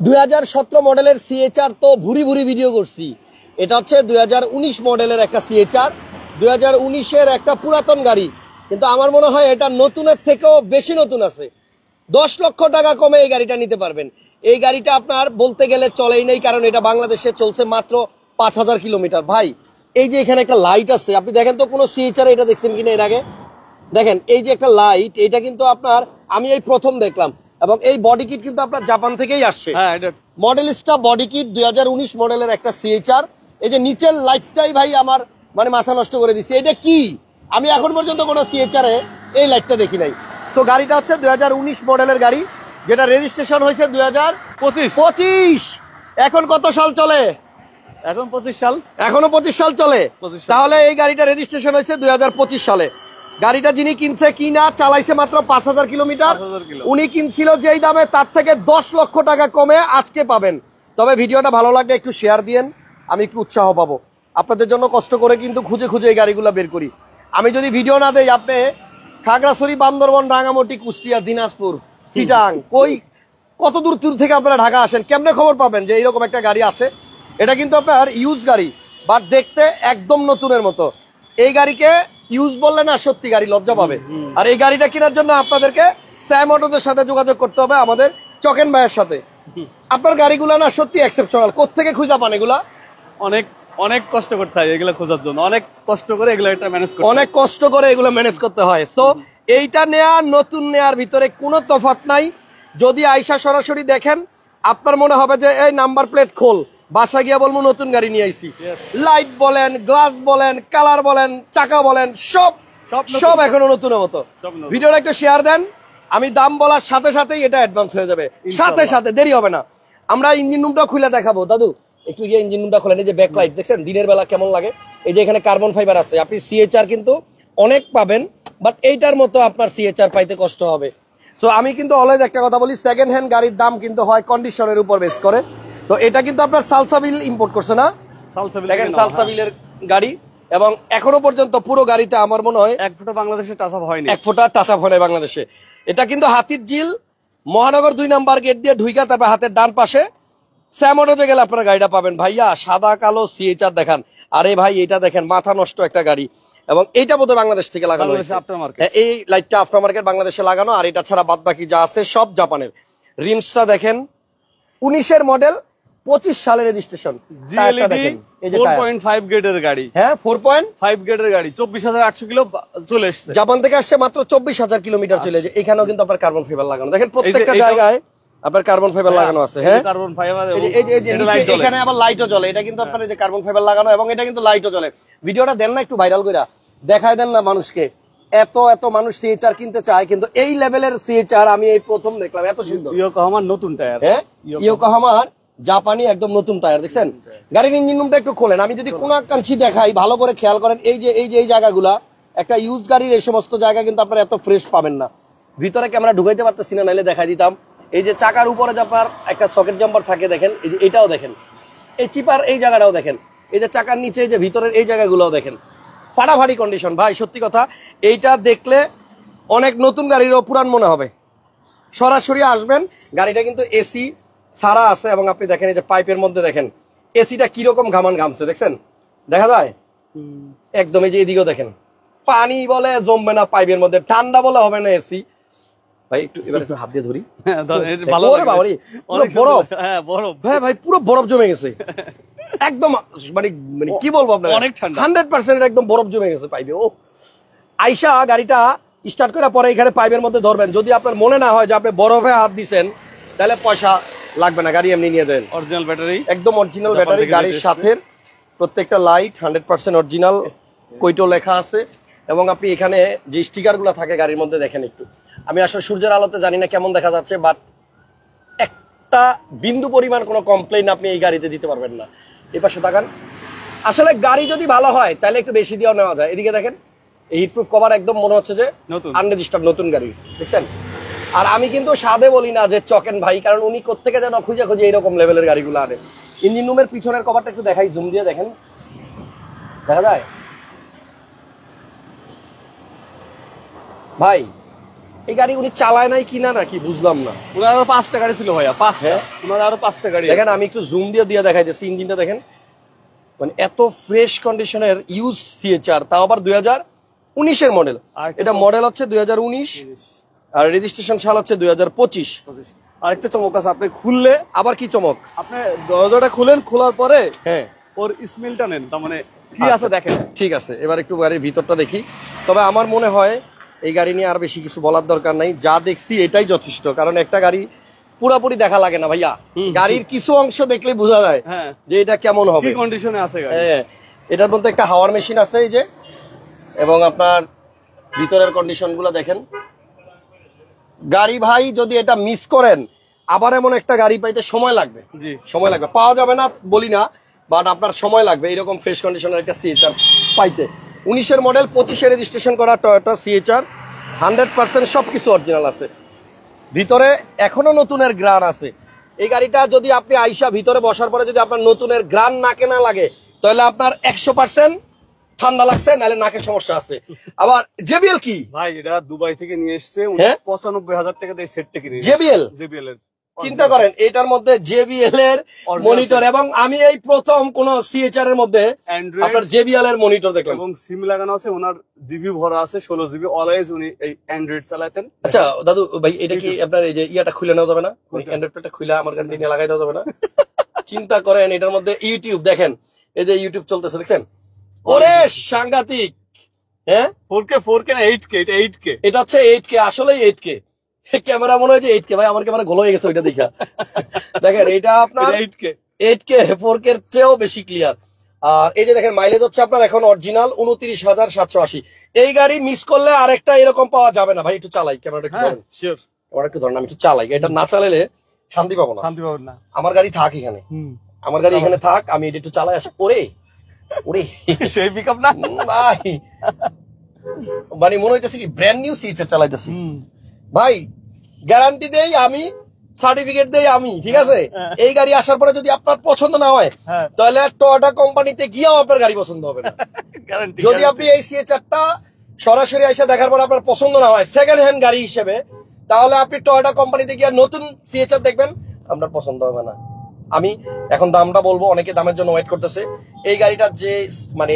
2017 মডেলের সিএচআর তো ভুরি ভুরি ভিডিও করছি। এটা হচ্ছে 2019 মডেলের একটা সিএচআর, 2019-এর একটা পুরাতন গাড়ি, কিন্তু আমার মনে হয় এটা নতুনের থেকেও বেশি নতুন আছে। 10 লক্ষ টাকা কমে এই গাড়িটা নিতে পারবেন। এই গাড়িটা আপনার বলতে গেলে চলেই নেই, কারণ এটা বাংলাদেশে চলছে মাত্র 5000 কিলোমিটার। ভাই এই যে এখানে একটা লাইট আছে, আপনি দেখেন তো কোনো সিএচআর এটা দেখছেন কিনা এর আগে? দেখেন এই যে একটা লাইট, এটা কিন্তু আপনার আমি এই প্রথম দেখলাম, এবং এই বডি কিট কিন্তু আপনার জাপান থেকেই আসছে। মডেলিস্টা বডি কিট 2019 মডেলের একটা সিএচআর। এই যে নিচের লাইটটাই ভাই আমার মানে মাথা নষ্ট করে দিচ্ছে। এটা কি, আমি এখন পর্যন্ত কোনো সিএচআর এ এই লাইটটা দেখি নাই। সো গাড়িটা হচ্ছে 2019 মডেলের গাড়ি, যেটা রেজিস্ট্রেশন হয়েছে 2025। এখন কত সাল চলে? এখন 25 সাল। এখনো 25 সাল চলে। তাহলে এই গাড়িটা রেজিস্ট্রেশন হয়েছে 2025 সালে। গাড়িটা যিনি কিনছে কিনা চালাইছে মাত্র 5000 কিলোমিটার। উনি কিনছিল যেই দামে তার থেকে 10 লক্ষ টাকা কমে আজকে পাবেন। তবে ভিডিওটা ভালো লাগলে একটু শেয়ার দিয়েন, আমি একটু উৎসাহ পাবো। আপনাদের জন্য কষ্ট করে কিন্তু খুঁজে খুঁজে এই গাড়িগুলো বের করি। আমি যদি ভিডিও না দেই, আপনি খাগড়াছড়ি, বান্দরবন, রাঙামাটি, কুষ্টিয়া, দিনাজপুর, চিটাং, কত দূর দূর থেকে আপনারা ঢাকা আসেন, কেমনে খবর পাবেন যে এইরকম একটা গাড়ি আছে? এটা কিন্তু আপনার ইউজ গাড়ি, বাট দেখতে একদম নতুনের মতো। এই গাড়িকে ইউজ বললে না সত্যি গাড়ি লজ্জা পাবে। আর এই গাড়িটা কেনার জন্য আপনাদেরকে স্যাম অটোদের সাথে যোগাযোগ করতে হবে, আমাদের চকেন ভাইয়ের সাথে। আপনার গাড়িগুলো না সত্যি এক্সেপশনাল। কোত্থেকে খুঁজে পান এগুলা? অনেক কষ্ট করতে হয় এগুলো খোঁজার জন্য, অনেক কষ্ট করে এগুলো ম্যানেজ করতে হয়। সো এইটা নেয়া নতুন নেয়ার ভিতরে কোনো তফাৎ নাই। যদি আইসা সরাসরি দেখেন, আপনার মনে হবে যে এই নাম্বার প্লেট খোল, বাসা গিয়া বলবো নতুন গাড়ি নিয়ে আইছি। লাইট বলেন, গ্লাস বলেন, কালার বলেন, চাকা বলেন, সব এখনো নতুনের মতো। ভিডিওটা একটু শেয়ার দেন, আমি দাম বলার সাথে সাথেই এটা অ্যাডভান্স হয়ে যাবে, সাথে দেরি হবে না। আমরা ইঞ্জিন রুমটা খুলে দেখাবো। দাদু একটু গিয়ে ইঞ্জিন রুমটা খোলেন। এই যে ব্যাকলাইট দেখছেন দিনের বেলা কেমন লাগে। এই যে এখানে কার্বন ফাইবার আছে। আপনি সিএচআর কিন্তু অনেক পাবেন, বাট এইটার মতো আপনার সিএচআর পাইতে কষ্ট হবে। সো আমি কিন্তু অলওয়েজ একটা কথা বলি, সেকেন্ড হ্যান্ড গাড়ির দাম কিন্তু হয় কন্ডিশনের উপর বেস করে। তো এটা কিন্তু আপনার সালসাবিল ইম্পোর্ট করছে না? দেখেন সালসাবিলের গাড়ি, এবং এখনো পর্যন্ত পুরো গাড়িতে আমার মনে হয় 1 ফুটা বাংলাদেশে টাচ আপ হয়নি, 1 ফুটা টাচ আপ হয় না বাংলাদেশে। এটা কিন্তু হাতির ঝিল মহানগর 2 নাম্বার গেট দিয়ে ঢুইকা তারপর হাতের ডান পাশে স্যাম অটোতে গেলে আপনারা গাড়িটা পাবেন। ভাইয়া সাদা কালো সিএচআর দেখান। আরে ভাই এটা দেখেন মাথা নষ্ট একটা গাড়ি, এবং এইটা বোধহয় বাংলাদেশ থেকে লাগানো হয়েছে। এই লাইটটা আফটার মার্কেট বাংলাদেশে লাগানো, আর এটা ছাড়া বাদ বাকি যা আছে সব জাপানের। রিমসটা দেখেন 19-এর মডেল, 25 সালের রেজিস্ট্রেশন। দেখেন এই যে 4.5 গ্রেডের গাড়ি। হ্যাঁ 4.5 গ্রেডের গাড়ি, 24800 কিলো চলে এসেছে। জাপান থেকে আসছে মাত্র 24000 কিলোমিটার চলে যায়। এখানেও কিন্তু আপনার কার্বন ফাইবার লাগানো। দেখেন প্রত্যেকটা জায়গায় আপনার কার্বন ফাইবার লাগানো আছে। হ্যাঁ কার্বন ফাইবার, এখানে আবার লাইটও জ্বলে। এটা কিন্তু আপনার এই যে কার্বন ফাইবার লাগানো, এবং এটা কিন্তু লাইটও জ্বলে। ভিডিওটা দেন না একটু ভাইরাল কইরা, দেখায় দেন না মানুষকে। এত মানুষ সিএচআর কিনতে চায়, কিন্তু এই লেভেলের সিএচআর আমি এই প্রথম দেখলাম। এত সুন্দর ইয়োকোহামার নতুন টায়ার। হ্যাঁ ইয়োকোহামার জাপানি একদম নতুন টায়ার। দেখছেন গাড়ির ইঞ্জিন রুমটা একটু খোলেন, আমি যদি কোন কাঞ্চি দেখাই ভালো করে খেয়াল করেন। এই জায়গাগুলা একটা ইউজ গাড়ির এই সমস্ত জায়গা কিন্তু আপনারা এত ফ্রেশ পাবেন না। ভিতরে ক্যামেরা ঢুকাইতে পারতেছি না, নাইলে দেখাই দিতাম। এই যে চাকার উপরে যে আপনার একটা সকেট জাম্পার থাকে দেখেন, এই যে এটাও দেখেন, এই চিপার এই জায়গাটাও দেখেন, এই যে চাকার নিচে যে ভিতরের এই জায়গাগুলোও দেখেন, ফাটাফাটি কন্ডিশন। ভাই সত্যি কথা, এইটা দেখলে অনেক নতুন গাড়িরও পুরান মনে হবে। সরাসরি আসবেন, গাড়িটা কিন্তু এসি ছাড়া আছে, এবং আপনি দেখেন এই যে পাইপের মধ্যে দেখেন এসিটা কিরকম ঘামছে, দেখছেন দেখা যায় একদম। এই যে এদিকেও দেখেন পানি বলে জমবে না পাইপের মধ্যে, ঠান্ডা বলে হবে না এসি। ভাই এবার একটু হাত দিয়ে ধরি, বরফ। হ্যাঁ ভাই পুরো বরফ জমে গেছে একদম, মানে কি বলবো আপনার, 100% একদম বরফ জমে গেছে পাইপে। ও আইসা গাড়িটা স্টার্ট করে পরে এখানে পাইপের মধ্যে ধরবেন। যদি আপনার মনে না হয় যে আপনি বরফে হাত দিচ্ছেন, তাহলে পয়সা লাগবে না, গাড়ি এমনি নিয়ে দেন। অরিজিনাল ব্যাটারি, একদম অরিজিনাল ব্যাটারি। গাড়ির সাথে প্রত্যেকটা লাইট 100% অরিজিনাল, কইটো লেখা আছে। এবং আপনি এখানে যে স্টিকার গুলা থাকে গাড়ির মধ্যে দেখেন একটু। আমি আসলে সূর্যের আলোতে জানি না কেমন দেখা যাচ্ছে, বাট একটা বিন্দু পরিমাণ কোনো কমপ্লেইন আপনি এই গাড়িতে দিতে পারবেন না। এই পাশে তাকান, আসলে গাড়ি যদি ভালো হয় তাহলে একটু বেশি দিয়েও নেওয়া যায়। এদিকে দেখেন এই হিটপ্রুফ কভার একদম মনে হচ্ছে যে আনরেজিস্টার্ড নতুন গাড়ি, দেখছেন। আর আমি কিন্তু সাদে বলি না যে চকেন ভাই, কারণ উনি কোত্থেকে যেন খুঁজে এইরকম লেভেলের গাড়িগুলো আনে। ইঞ্জিন রুমের পিছনের কভারটা একটু দেখাই, জুম দিয়ে দেখেন, দেখা যায় ভাই এই গাড়ি উনি চালায় নাই কিনা নাকি বুঝলাম না। ওনার আরো 5টা গাড়ি ছিল ভাইয়া, 5টা। হ্যাঁ? ওনার আরো 5টা গাড়ি দেখেন আমি একটু জুম দিয়ে দেখাইতেছি, ইঞ্জিনটা দেখেন, মানে এত ফ্রেশ কন্ডিশনের ইউজ সিএচআর, তাও আবার 2019-এর মডেল। আরেকটা এটা মডেল হচ্ছে 2019 আর রেজিস্ট্রেশন সাল হচ্ছে 2025। আরেকটা চমক আছে, আপনি খুললে আবার কি চমক? আপনি দরজাটা খুলেন, খোলার পরে হ্যাঁ ওর স্মেলটা নেন, তার মানে কি আচ্ছা, আছে দেখেন। ঠিক আছে, এবার একটু গাড়ির ভিতরটা দেখি। তবে আমার মনে হয় এই গাড়ি নিয়ে আর বেশি কিছু বলার দরকার নাই, যা দেখছি এটাই যথেষ্ট। কারণ একটা গাড়ি পুরাপুরি দেখা লাগে না ভাইয়া, গাড়ির কিছু অংশ দেখলে বোঝা যায় হ্যাঁ যে এটা কেমন হবে, কি কন্ডিশনে আছে গাড়ি। হ্যাঁ, এটার মধ্যে একটা হাওয়ার মেশিন আছে এই যে, এবং আপনার ভিতরের কন্ডিশন গুলো দেখেন। গাড়ি ভাই যদি এটা মিস করেন, আবার এমন একটা গাড়ি পাইতে সময় লাগবে, জি সময় লাগবে, পাওয়া যাবে না বলি না, বাট আপনার সময় লাগবে এরকম ফ্রেশ কন্ডিশনের একটা সিএচআর পাইতে। 19-এর মডেল, 25-এ রেজিস্ট্রেশন করা টয়োটা সিএচআর, 100% সবকিছু অরিজিনাল আছে। ভিতরে এখনো নতুনের গ্রান আছে। এই গাড়িটা যদি আপনি আইসা ভিতরে বসার পরে যদি আপনার নতুনের গ্রান নাকে না লাগে, তাহলে আপনার 100% ঠান্ডা লাগছে, নাহলে নাকের সমস্যা আছে। আবার জেবিএল কি ভাই, এটা দুবাই থেকে নিয়ে এসেছে, হ্যাঁ? 95,000 টাকা দিয়ে সেটটা কিনে জেবিএল, জেবিএল এর। চিন্তা করেন এটার মধ্যে জেবিএল এর মনিটর, এবং আমি এই প্রথম কোন সিএচআর এর মধ্যে অ্যান্ড্রয়েড আপনার জেবিএল এর মনিটর দেখলাম। এবং সিম লাগানো আছে, ওনার জিবি ভরা আছে 16 জিবি। অলওয়েজ উনি এই অ্যান্ড্রয়েড চালাতেন। আচ্ছা দাদু ভাই, এটা কি আপনার এই যে ইয়াটা খুলে নেওয়া যাবে না? অ্যান্ড্রয়েডটা খুলে আমার গাড়িতে নিয়ে লাগাই দেওয়া যাবে না? চিন্তা করেন, এটার মধ্যে ইউটিউব দেখেন, এই যে ইউটিউব চলতেছে দেখছেন, ওরে সাংঘাতিক। হ্যাঁ 4K না 8K? এটা 8K। এটা হচ্ছে 8K, আসলেই 8K। ক্যামেরা মনে হয় যে 8K, ভাই আমার ক্যামেরা গোল হয়ে গেছে ওইটা দেখা। দেখেন এটা আপনার 8K 8K, 4K এর চেয়েও বেশি ক্লিয়ার। আর এই যে দেখেন মাইলেজ হচ্ছে আপনার এখন অরিজিনাল 29,780। এই গাড়ি মিস করলে আরেকটা এরকম পাওয়া যাবে না ভাই। একটু চালাই ক্যামেরাটা, একটু হ্যাঁ ধরেন, শিওর। ক্যামেরা একটু ধরেন, আমি একটু চালাই, এটা না চালালে শান্তি পাবো না। শান্তি পাবেন না। আমার গাড়ি থাক এখানে, আমার গাড়ি এখানে থাক, আমি এটা একটু চালাই আসি। ওরে ওরে সেই পিকআপ না ভাই, মানে মনে হইতেছে কি ব্র্যান্ড নিউ সিএচআর চালাইতেছি ভাই। গ্যারান্টি দেই আমি, সার্টিফিকেট দেই আমি, ঠিক আছে? এই গাড়ি আসার পরে যদি আপনার পছন্দ না হয়, হ্যাঁ তাহলে টয়োটা কোম্পানিতে গিয়েও আপনার গাড়ি পছন্দ হবে না। গ্যারান্টি। যদি আপনি এই সিএচআরটা সরাসরি এসে দেখার পর আপনার পছন্দ না হয় সেকেন্ড হ্যান্ড গাড়ি হিসেবে, তাহলে আপনি টয়োটা কোম্পানিতে গিয়ে নতুন সিএচআর দেখবেন, আপনার পছন্দ হবে না। আমি এখন দামটা বলবো, অনেকে দামের জন্য ওয়েট করতেছে। এই গাড়িটা যে মানে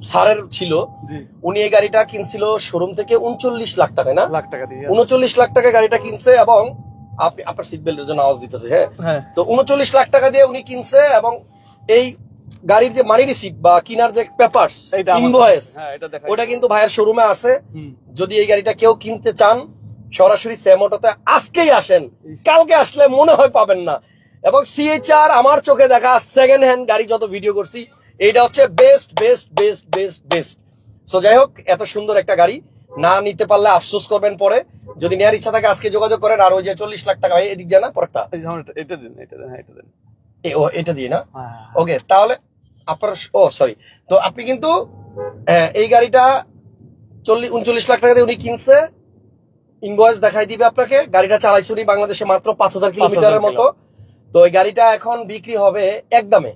স্যারের ছিল, জি উনি এই গাড়িটা কিনছিল শোরুম থেকে 39 লাখ টাকায়, না লাখ টাকা দিয়ে। 39 লাখ টাকা গাড়িটা কিনছে, এবং আপনি আপনার সিট বেল্টের জন্য আওয়াজ দিতেছে, হ্যাঁ। হ্যাঁ তো 39 লাখ টাকা দিয়ে উনি কিনছে, এবং এই গাড়ির যে মানি রিসিট বা কিনার যে পেপারস, এইটা আমার ইনভয়েস, হ্যাঁ এটা দেখা। ওটা কিন্তু ভাইয়ের শোরুমে আছে। যদি এই গাড়িটা কেউ কিনতে চান, সরাসরি সেম অটোতে আজকেই আসেন, কালকে আসলে মনে হয় পাবেন না। এবং সিএচআর আমার চোখে দেখা সেকেন্ড হ্যান্ড গাড়ি যত ভিডিও করছি, এইটা হচ্ছে best best best best best. So যাই হোক, এত সুন্দর একটা গাড়ি না নিতে পারলে আফসোস করবেন পরে। যদি নেওয়ার ইচ্ছা থাকে আজকে যোগাযোগ করেন। আর ওই যে 40 লাখ টাকা, ভাই এদিক দিয়ে না, পরটা এটা দেন, এটা দেন, হ্যাঁ এটা দেন। এটা দিয়ে না, হ্যাঁ ওকে। তাহলে আপনার সরি, তো আপনি কিন্তু এই গাড়িটা 39 লাখ টাকা দিয়ে উনি কিনছে, ইনভয়েস দেখাই দিবে আপনাকে। গাড়িটা চালাইছে উনি বাংলাদেশে মাত্র 5,000 কিলোমিটারের মতো। তো এই গাড়িটা এখন বিক্রি হবে একদমে,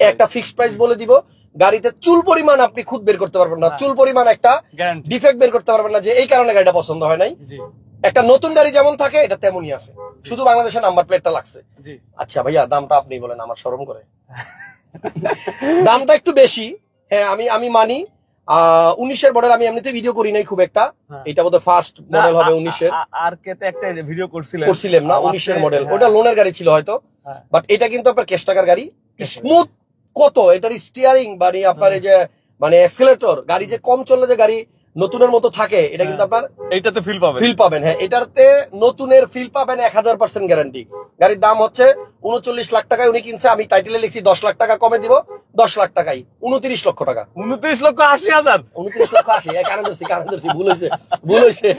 একটা ফিক্সড প্রাইস বলে দিব। গাড়িতে চুল পরিমাণ আপনি খুদ বের করতে পারবেন না, চুল পরিমাণ একটা গ্যারান্টি। ডিফেক্ট বের করতে পারবেন না যে এই কারণে গাড়িটা পছন্দ হয় নাই। জি একটা নতুন গাড়ি যেমন থাকে এটা তেমনই আছে, শুধু বাংলাদেশের নাম্বার প্লেটটা লাগছে। জি আচ্ছা ভাইয়া, দামটা আপনি বলেন, আমার শরম করে। দামটা একটু বেশি, হ্যাঁ আমি মানি। 19-এর মডেল আমি এমনিতে ভিডিও করি নাই খুব একটা, এটা বোধহয় ফার্স্ট মডেল হবে 19-এর। আর কেতে একটা ভিডিও করছিলাম না, 19-এর মডেল, ওটা লোনের গাড়ি ছিল হয়তো, বাট এটা কিন্তু আপনার ক্যাশ টাকার গাড়ি। স্মুথ কত এটার স্টিয়ারিং, বাড়ি আপনার এই যে মানে এক্সেলেটর, গাড়ি যে কম চললে যে গাড়ি নতুনের মতো থাকে, এটা কিন্তু আপনার এইটাতে ফিল পাবেন। হ্যাঁ, এটাতে নতুনের ফিল পাবেন, 1000% গ্যারান্টি। গাড়ির দাম হচ্ছে 39 লাখ টাকায় উনি কিনছে। আমি টাইটেলে লিখছি 10 লাখ টাকা কমে দিব, 10 লাখ টাকাই 29 লক্ষ টাকা। 29,80,000 29 লক্ষ 80, কারণ ধরছি, ভুল হয়েছে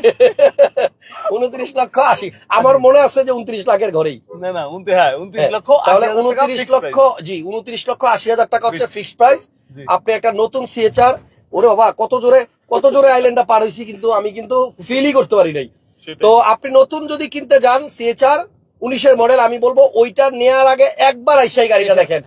29 লক্ষ 80। আমার মনে আছে যে 29 লাখের ঘরেই, না না 29 লক্ষ। তাহলে 29 লক্ষ, জি 29 লক্ষ 80,000 টাকা হচ্ছে ফিক্সড প্রাইস। আপনি একটা নতুন সিএচআর, ওরে বাবা কত জোরে আইল্যান্ডটা পার হয়েছি, কিন্তু আমি কিন্তু ফিলই করতে পারি নাই। তো আপনি নতুন যদি কিনতে যান সিএচআর 19-এর মডেল, আমি বলবো ওইটা নেওয়ার আগে একবার আইসাই গাড়িটা দেখেন।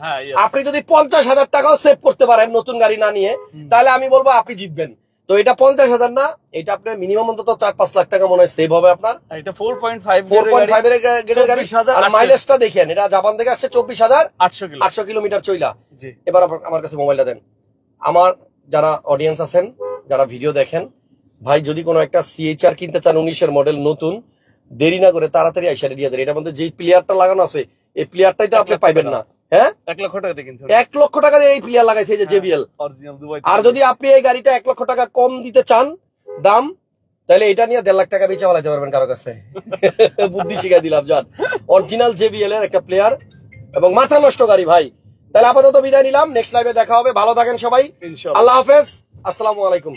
আপনি যদি 50,000 টাকাও সেভ করতে পারেন নতুন গাড়ি না নিয়ে, তাহলে আমি বলবো আপনি জিতবেন। তো তো এটা 50,000 না, এটা আপনার মিনিমাম অন্তত 4-5 লাখ টাকা মনে হয় সেভ হবে আপনার। এটা 4.5 4.5 এর গেটের গাড়ি। 24,000 আর মাইলেজটা দেখেন, এটা জাপান থেকে আসছে 24,800 800 কিলোমিটার চইলা। জি এবার আমার কাছে মোবাইলটা দেন। আমার যারা অডিয়েন্স আছেন, যারা ভিডিও দেখেন, ভাই যদি কোনো একটা সিএইচআর কিনতে চান 19-এর মডেল নতুন, দেরি না করে তাড়াতাড়ি আইসা দিয়ে দেন। এটার মধ্যে যে প্লেয়ারটা লাগানো আছে, এই প্লেয়ারটাই তো আপনি পাইবেন না। হ্যাঁ, 1 লক্ষ টাকা দিয়ে কিনছেন। 1 লক্ষ টাকা দিয়ে এই প্লেয়ার লাগাইছে, এই যে জেবিএল অরিজিনাল দুবাই। আর যদি আপনি এই গাড়িটা 1 লক্ষ টাকা কম দিতে চান দাম, তাহলে এটা নিয়ে 1.5 লাখ টাকা বেচে ফেলাইতে পারবেন কারো কাছে। বুদ্ধি শিখাই দিলাম। যান, অরিজিনাল জেবিএল এর একটা প্লেয়ার এবং মাথা নষ্ট গাড়ি ভাই। তাহলে আপাতত বিদায় নিলাম, নেক্সট লাইভে দেখা হবে। ভালো থাকেন সবাই, ইনশাআল্লাহ। আল্লাহ হাফেজ, আসসালামু আলাইকুম।